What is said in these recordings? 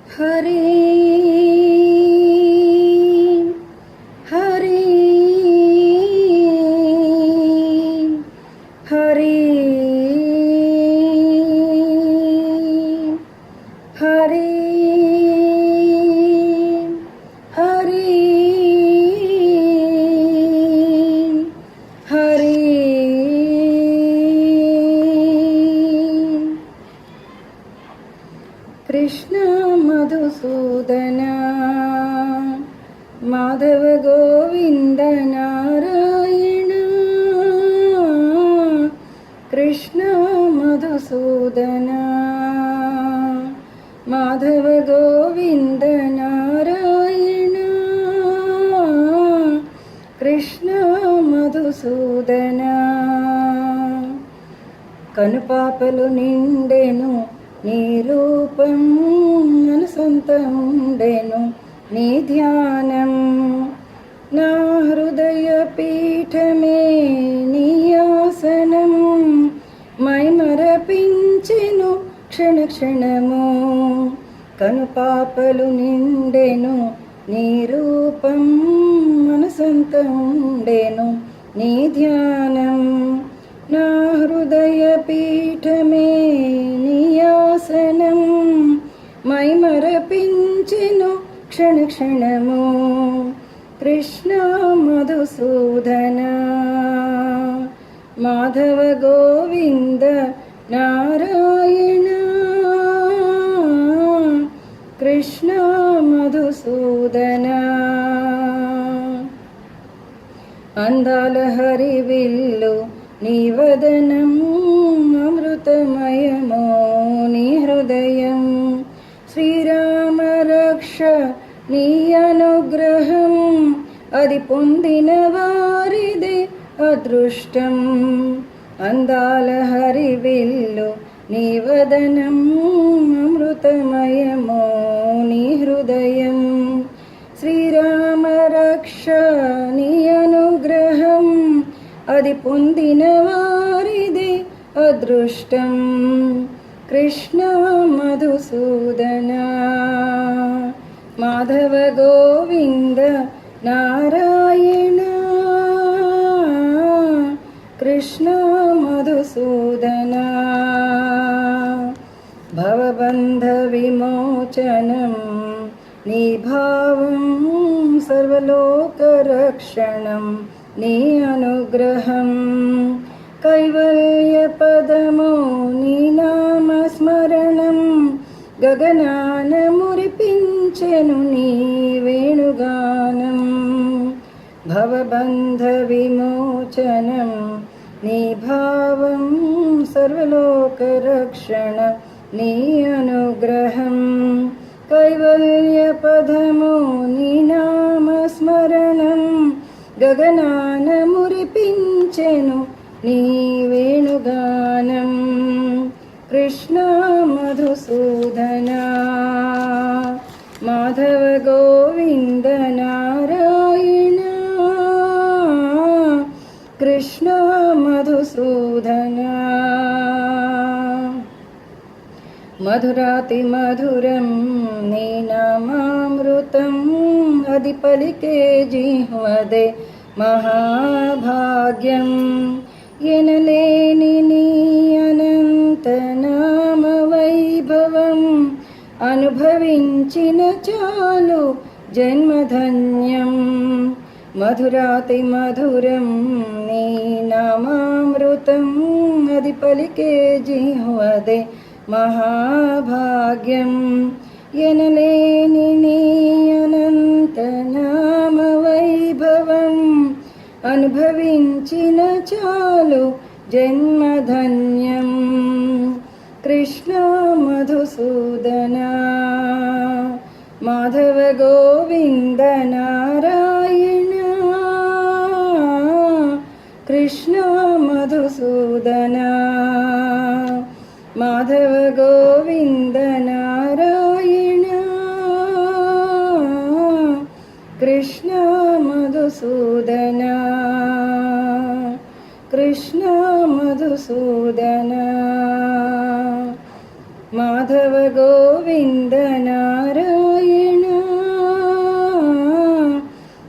हरे हरे हरे हरे हरे हरे कृष्ण मधुसूदन माधव गोविंद नारायण कृष्ण मधुसूदन माधव गोविंद नारायण कृष्ण मधुसूदन కనుపాపలు నిండెను నీ రూపం మనసంతుండెను నీ ధ్యానం నా హృదయ పీఠమే నీ ఆసనం మైమరపించెను క్షణ క్షణము కనుపాపలు నిండెను నీ రూపం మనసంతుండెను నీ ధ్యానం నా హృదయ పీఠమే నీ ఆసనం మైమరపించెను క్షణ క్షణము కృష్ణ మధుసూదన మాధవ గోవింద నారాయణ కృష్ణ మధుసూదన అందాల హరివిల్లు నీ వదనం అమృతమయమో నీ హృదయం శ్రీరామ రక్ష నీ అనుగ్రహం అది పొందిన వారిదే అదృష్టం అందాల హరివిల్లు నీ వదనం అమృతమయమో నీ హృదయం శ్రీరామ రక్ష నీ అనుగ్రహం అది పొందిన వారిదే అదృష్టం కృష్ణ మధుసూదన మాధవ గోవింద నారాయణ కృష్ణ మధుసూదన భవబంధ విమోచనం నీ భావం సర్వలోక రక్షణం నీ అనుగ్రహం కైవల్య పదమో నీ నామస్మరణం గగనాన మురిపించెను నీ వేణుగానం భవబంధ విమోచనం నీ భావం సర్వలోక రక్షణ నీ అనుగ్రహం కైవల్య పదమో నీ నామస్మరణం గగనాన మురిపించెను నీ వేణుగానం కృష్ణ మధుసూదన మాధవ గోవింద నారాయణ కృష్ణ మధుసూదన మధురాతి మధురం నీ నామామృతం అది పలికే జిహ్వదే మహాభాగ్యం ఎనలేని నీ అనంత నామ వైభవం అనుభవించిన చాలు జన్మధన్యం మధురాతి మధురం నీ నామామృతం అది పలికే జిహ్వదే మహాభాగ్యం ఎనలేని నీ అనంత నామ వైభవం అనుభవించిన చాలు జన్మధన్యం కృష్ణ మధుసూదన మాధవ గోవింద నారాయణ కృష్ణ మధుసూదన మాధవ గోవింద నారాయణ కృష్ణ మధుసూదన కృష్ణ మధుసూదన మాధవ గోవింద నారాయణ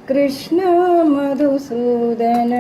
కృష్ణ మధుసూదన